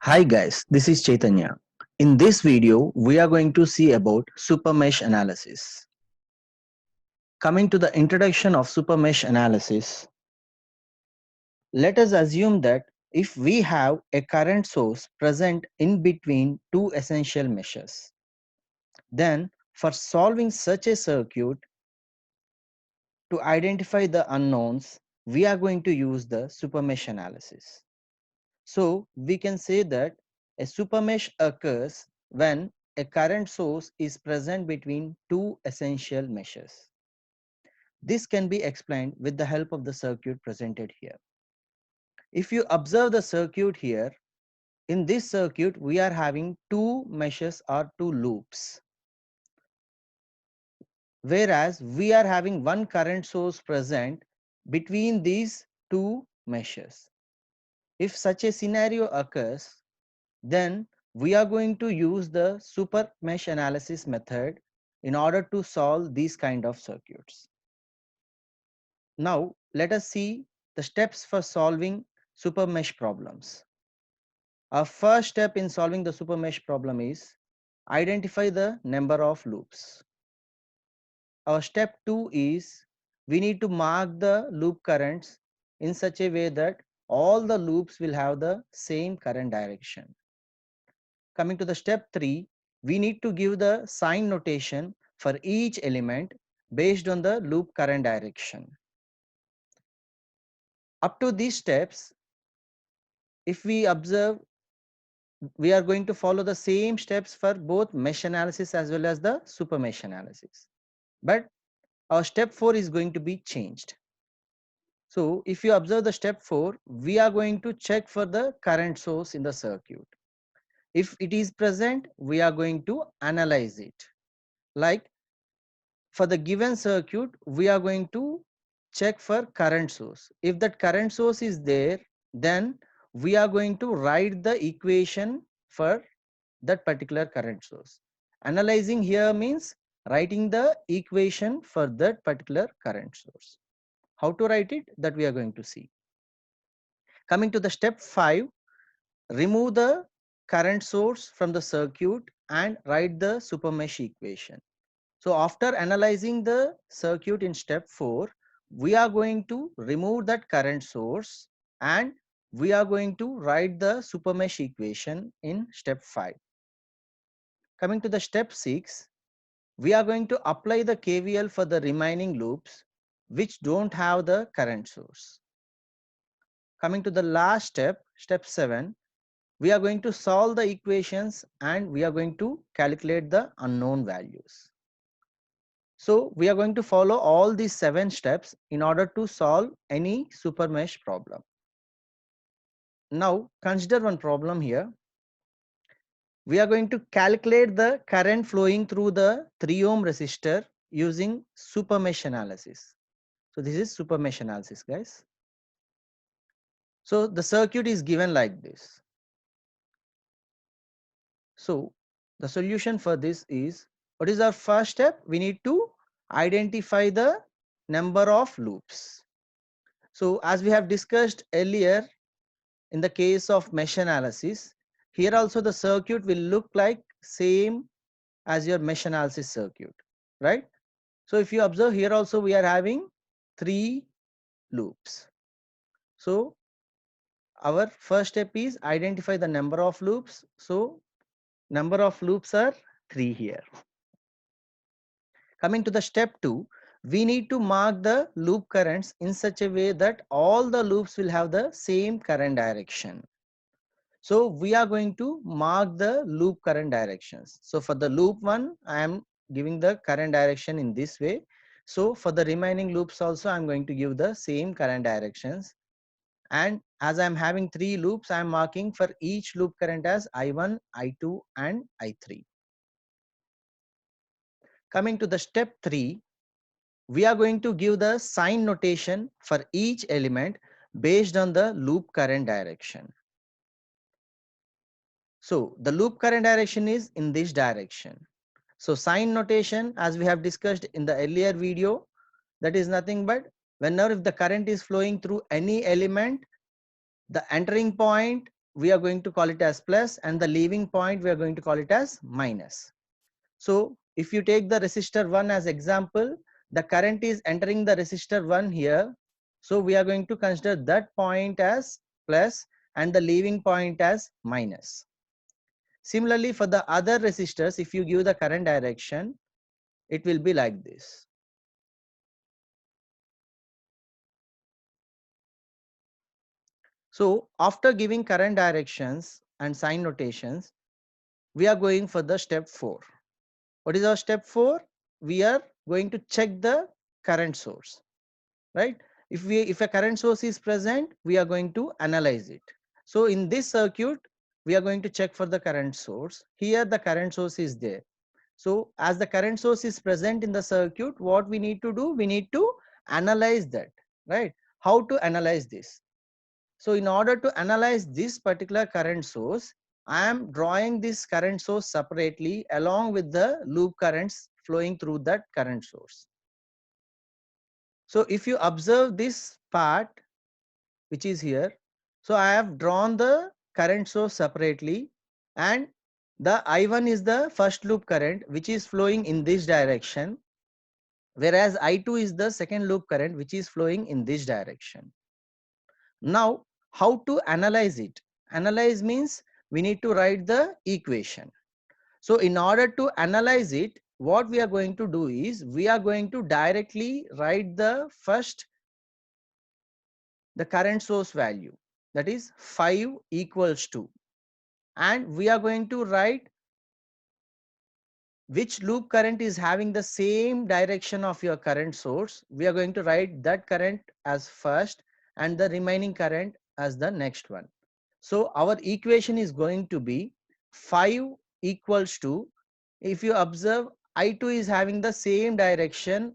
Hi guys, this is Chaitanya. In this video, we are going to see about super mesh analysis. Coming to the introduction of super mesh analysis, let us assume that if we have a current source present in between two essential meshes, then for solving such a circuit to identify the unknowns, we are going to use the super mesh analysis. So we can say that a supermesh occurs when a current source is present between two essential meshes. This can be explained with the help of the circuit presented here. If you observe the circuit here, in this circuit we are having two meshes or two loops, whereas we are having one current source present between these two meshes. If such a scenario occurs, then we are going to use the super mesh analysis method in order to solve these kind of circuits. Now let us see the steps for solving super mesh problems. Our first step in solving the super mesh problem is identify the number of loops. Our step 2 is we need to mark the loop currents in such a way that all the loops will have the same current direction. Coming to the step 3, we need to give the sign notation for each element based on the loop current direction. Up to these steps, if we observe, we are going to follow the same steps for both mesh analysis as well as the super mesh analysis. But our step 4 is going to be changed. So if you observe the step 4, we are going to check for the current source in the circuit. If it is present, we are going to analyze it. Like for the given circuit, we are going to check for current source. If that current source is there, then we are going to write the equation for that particular current source. Analyzing here means writing the equation for that particular current source. How to write it, that we are going to see. Coming to the step 5, remove the current source from the circuit and write the super mesh equation. So after analyzing the circuit in step 4, we are going to remove that current source and we are going to write the super mesh equation in step 5. Coming to the step 6, we are going to apply the KVL for the remaining loops which don't have the current source. Coming to the last step, step 7, we are going to solve the equations and we are going to calculate the unknown values. So we are going to follow all these 7 steps in order to solve any super mesh problem. Now consider one problem here. We are going to calculate the current flowing through the 3 ohm resistor using super mesh analysis. So this is super mesh analysis, guys. So the circuit is given like this. So the solution for this is, what is our first step? We need to identify the number of loops. So as we have discussed earlier, in the case of mesh analysis, here also the circuit will look like same as your mesh analysis circuit, right? So if you observe here also, we are having 3 loops. So our first step is identify the number of loops. So number of loops are 3 here. Coming to the step 2, we need to mark the loop currents in such a way that all the loops will have the same current direction. So we are going to mark the loop current directions. So for the loop 1, I am giving the current direction in this way. So for the remaining loops also, I'm going to give the same current directions. And as I'm having 3 loops, I'm marking for each loop current as I1, I2 and I3. Coming to the step 3, we are going to give the sign notation for each element based on the loop current direction. So the loop current direction is in this direction. So sign notation, as we have discussed in the earlier video, that is nothing but whenever if the current is flowing through any element, the entering point we are going to call it as plus, and the leaving point we are going to call it as minus. So if you take the resistor 1 as example, the current is entering the resistor 1 here. So we are going to consider that point as plus and the leaving point as minus. Similarly, for the other resistors, if you give the current direction, it will be like this. So after giving current directions and sign notations, we are going for the step 4. What is our step 4? We are going to check the current source, right? If a current source is present, we are going to analyze it. So in this circuit, we are going to check for the current source. Here the current source is there. So as the current source is present in the circuit, what we need to do? We need to analyze that, right? How to analyze this? So in order to analyze this particular current source, I am drawing this current source separately along with the loop currents flowing through that current source. So if you observe this part, which is here, so I have drawn the current source separately, and the I1 is the first loop current which is flowing in this direction, whereas I2 is the second loop current which is flowing in this direction. Now, how to analyze it? Analyze means we need to write the equation. So in order to analyze it, what we are going to do is we are going to directly write the current source value, that is 5 equals to, and we are going to write which loop current is having the same direction of your current source. We are going to write that current as first and the remaining current as the next one. So our equation is going to be 5 equals to, if you observe, I2 is having the same direction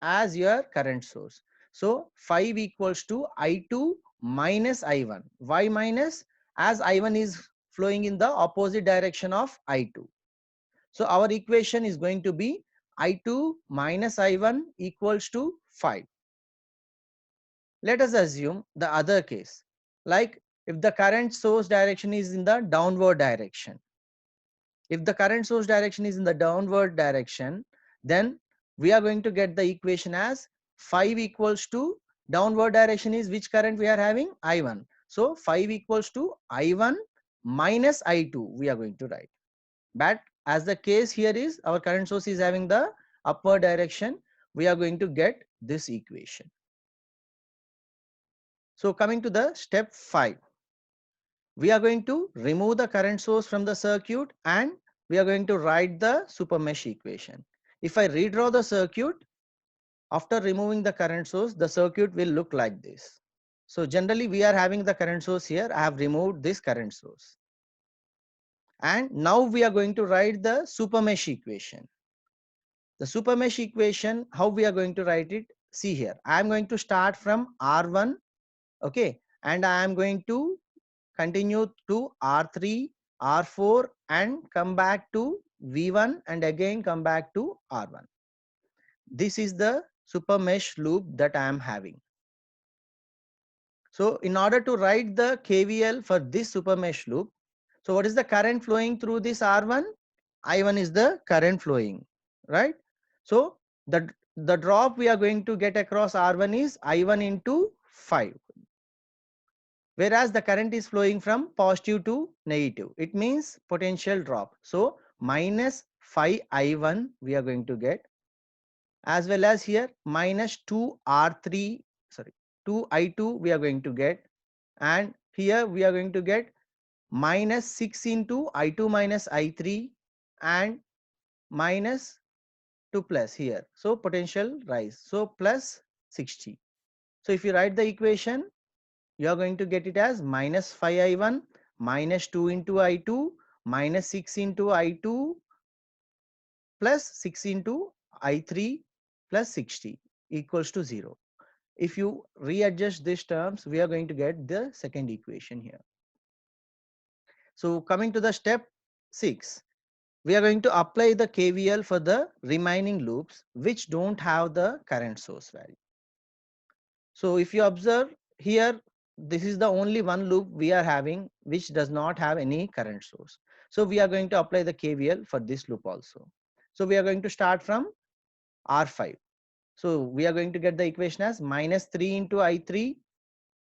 as your current source. So 5 equals to I2 minus I1. Why minus? As I1 is flowing in the opposite direction of I2. So our equation is going to be I2 minus I1 equals to 5. Let us assume the other case, like if the current source direction is in the downward direction. If the current source direction is in the downward direction, then we are going to get the equation as 5 equals to, downward direction is which current we are having? I1. So 5 equals to I1 minus I2 we are going to write. But as the case here is our current source is having the upward direction, we are going to get this equation. So coming to the step 5, we are going to remove the current source from the circuit and we are going to write the super mesh equation. If I redraw the circuit, after removing the current source, the circuit will look like this. So generally we are having the current source here. I have removed this current source. And now we are going to write the super mesh equation. The super mesh equation, how we are going to write it? See here, I am going to start from R1, okay, and I am going to continue to R3, R4 and come back to V1 and again come back to R1. This is the super mesh loop that I am having. So in order to write the KVL for this super mesh loop, so what is the current flowing through this R1? I1 is the current flowing, right? So the drop we are going to get across R1 is I1 into 5. Whereas the current is flowing from positive to negative. It means potential drop. So minus 5 I1 we are going to get, as well as here minus 2 R3, sorry, 2 I2 we are going to get, and here we are going to get minus 6 into I2 minus I3 and minus to plus here. So potential rise. So plus 60. So if you write the equation, you are going to get it as minus 5I1 minus 2 into I2 minus 6 into I2 plus 6 into I3 plus 60 equals to 0. If you readjust these terms, we are going to get the second equation here. So coming to the step 6, we are going to apply the KVL for the remaining loops which don't have the current source value. So if you observe here, this is the only one loop we are having which does not have any current source. So we are going to apply the KVL for this loop also. So we are going to start from R5. So we are going to get the equation as minus 3 into I3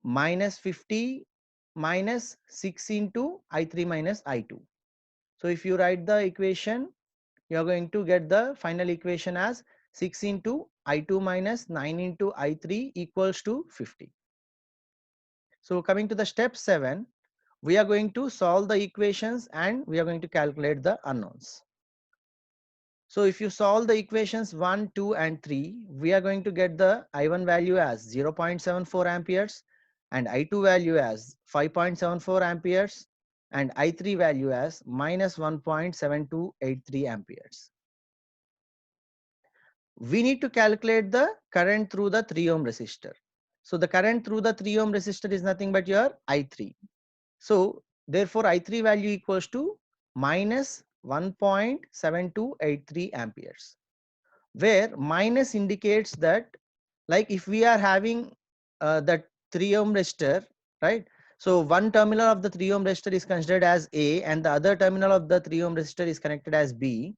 minus 50 minus 6 into I3 minus I2. So if you write the equation, you are going to get the final equation as 6 into I2 minus 9 into I3 equals to 50. So coming to the step 7, we are going to solve the equations and we are going to calculate the unknowns. So if you solve the equations 1, 2 and 3, we are going to get the I1 value as 0.74 amperes and I2 value as 5.74 amperes and I3 value as minus 1.7283 amperes. We need to calculate the current through the 3 ohm resistor. So the current through the 3 ohm resistor is nothing but your I3. So therefore I3 value equals to minus 1.7283 amperes, where minus indicates that, like if we are having that 3 ohm resistor, right? So one terminal of the 3 ohm resistor is considered as A and the other terminal of the 3 ohm resistor is connected as B.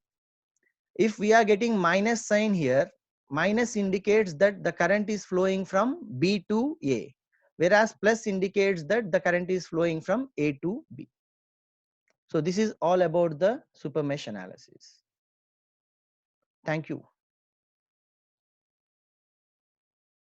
If we are getting minus sign here, minus indicates that the current is flowing from B to A, whereas plus indicates that the current is flowing from A to B. So this is all about the super mesh analysis. Thank you.